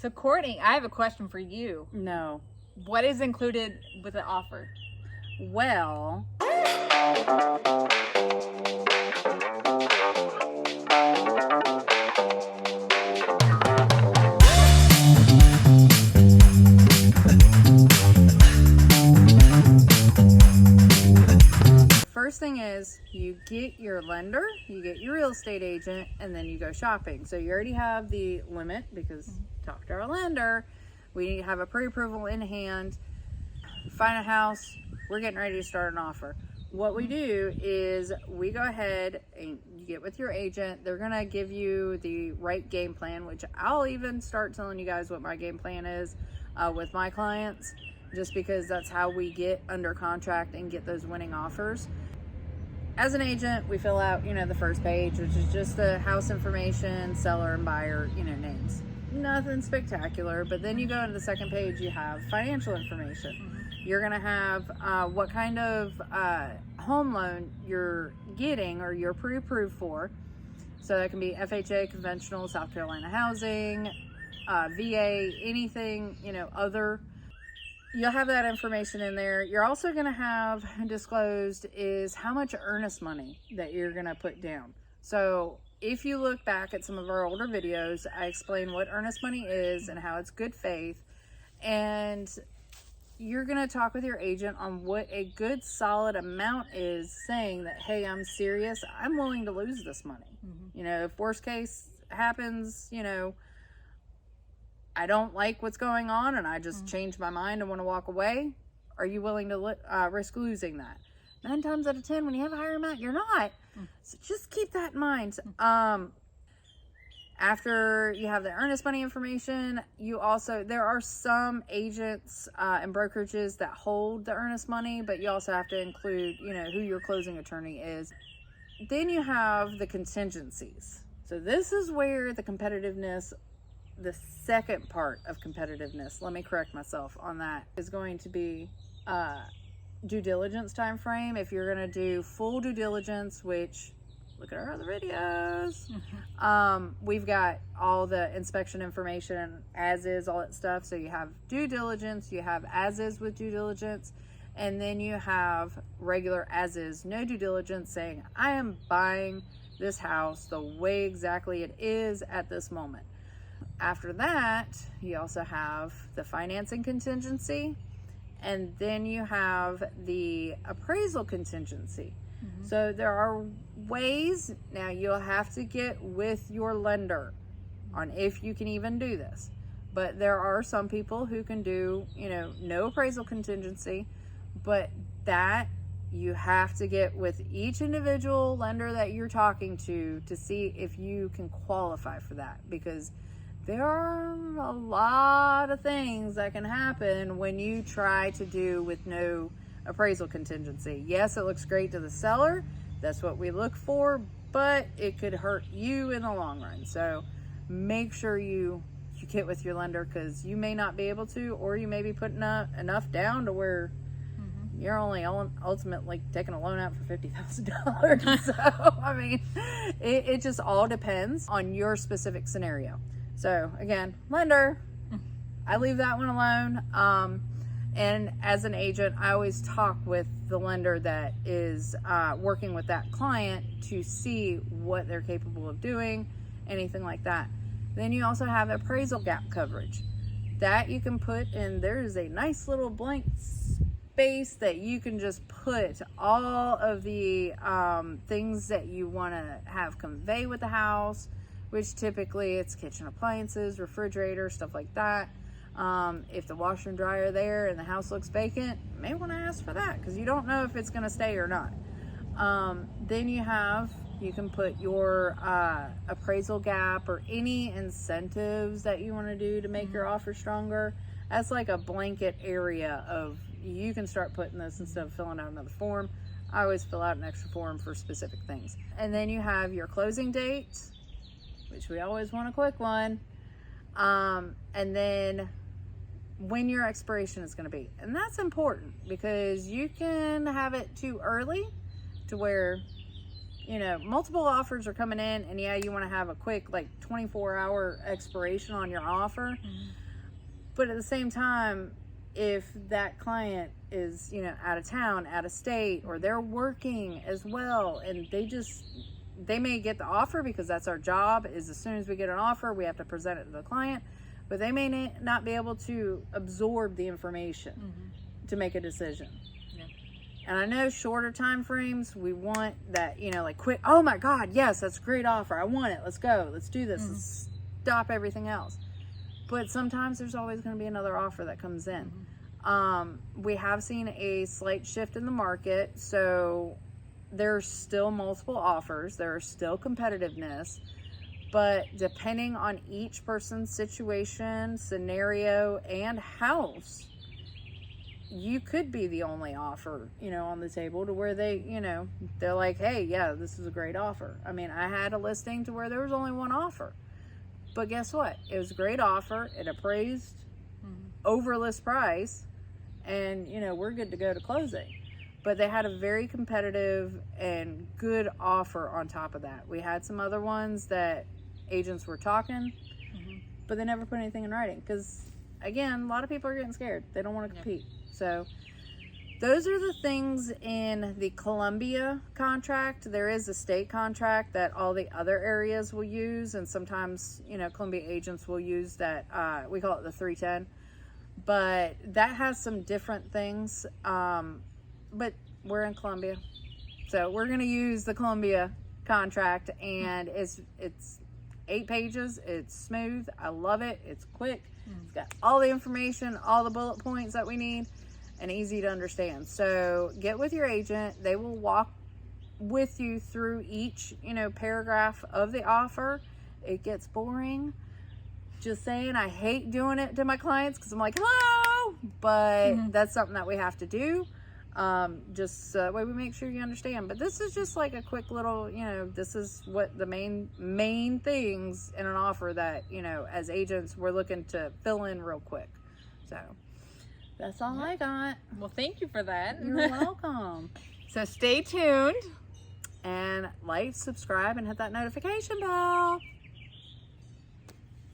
So, Courtney, I have a question for you. No. What is included with the offer? Well, first thing is you get your lender, you get your real estate agent, and then you go shopping. So you already have the limit because talk to our lender. We have a pre-approval in hand. Find a house. We're getting ready to start an offer. What we do is we go ahead and you get with your agent. They're going to give you the right game plan, which I'll even start telling you guys what my game plan is with my clients, just because that's how we get under contract and get those winning offers. As an agent, we fill out, the first page, which is just the house information, seller and buyer, names. Nothing spectacular, but then you go into the second page, you have financial information. You're going to have what kind of home loan you're getting or you're pre-approved for. So that can be FHA, conventional, South Carolina housing, VA, anything, other. You'll have that information in there. You're also going to have disclosed is how much earnest money that you're going to put down. So if you look back at some of our older videos, I explain what earnest money is and how it's good faith. And you're going to talk with your agent on what a good solid amount is, saying that, hey, I'm serious. I'm willing to lose this money. If worst case happens, I don't like what's going on and I just change my mind and want to walk away. Are you willing to risk losing that? 9 times out of 10, when you have a higher amount, you're not. So just keep that in mind. After you have the earnest money information, there are some agents and brokerages that hold the earnest money, but you also have to include, who your closing attorney is. Then you have the contingencies. So this is where the competitiveness, the second part of competitiveness, let me correct myself on that, is going to be due diligence time frame. If you're going to do full due diligence, which look at our other videos, we've got all the inspection information, as is, all that stuff. So you have due diligence, you have as is with due diligence, and then you have regular as is, no due diligence, saying I am buying this house the way exactly it is at this moment. After that, you also have the financing contingency, and then you have the appraisal contingency. So there are ways, now you'll have to get with your lender on if you can even do this. But there are some people who can do, no appraisal contingency, but that you have to get with each individual lender that you're talking to see if you can qualify for that, because there are a lot of things that can happen when you try to do with no appraisal contingency. Yes, it looks great to the seller. That's what we look for, but it could hurt you in the long run. So make sure you get with your lender, because you may not be able to, or you may be putting enough down to where you're only ultimately taking a loan out for $50,000. So, I mean, it just all depends on your specific scenario. So again, lender, I leave that one alone. And as an agent, I always talk with the lender that is working with that client to see what they're capable of doing, anything like that. Then you also have appraisal gap coverage. That you can put in, there's a nice little blank space that you can just put all of the things that you want to have convey with the house, which typically it's kitchen appliances, refrigerator, stuff like that. If the washer and dryer are there and the house looks vacant, you may want to ask for that, because you don't know if it's going to stay or not. Then you can put your appraisal gap or any incentives that you want to do to make your offer stronger. That's like a blanket area of, you can start putting this instead of filling out another form. I always fill out an extra form for specific things. And then you have your closing date, which we always want a quick one. And then when your expiration is going to be. And that's important, because you can have it too early to where multiple offers are coming in, and yeah, you want to have a quick, like, 24-hour expiration on your offer. But at the same time, if that client is, out of town, out of state, or they're working as well, and they may get the offer, because that's our job, is as soon as we get an offer, we have to present it to the client, but they may not be able to absorb the information to make a decision. And I know shorter time frames, we want that, like, quick, oh my God, yes, that's a great offer, I want it, let's go, let's do this, let's stop everything else. But sometimes there's always going to be another offer that comes in. We have seen a slight shift in the market, so there's still multiple offers, there's still competitiveness, but depending on each person's situation, scenario, and house, you could be the only offer, on the table, to where they, they're like, hey, yeah, this is a great offer. I mean, I had a listing to where there was only one offer, but guess what? It was a great offer. It appraised over list price, and, we're good to go to closing. But they had a very competitive and good offer on top of that. We had some other ones that agents were talking, but they never put anything in writing, because, again, a lot of people are getting scared. They don't want to compete. So those are the things in the Columbia contract. There is a state contract that all the other areas will use, and sometimes, Columbia agents will use that. We call it the 310, but that has some different things. But we're in Columbia, so we're going to use the Columbia contract, and it's 8 pages. It's smooth. I love it. It's quick. It's got all the information, all the bullet points that we need, and easy to understand. So get with your agent. They will walk with you through each, paragraph of the offer. It gets boring. Just saying, I hate doing it to my clients, because I'm like, hello, but that's something that we have to do. Just that way we make sure you understand. But this is just like a quick little, this is what the main things in an offer that, as agents, we're looking to fill in real quick. So that's all I got. Well, thank you for that. You're welcome. So stay tuned. And like, subscribe, and hit that notification bell.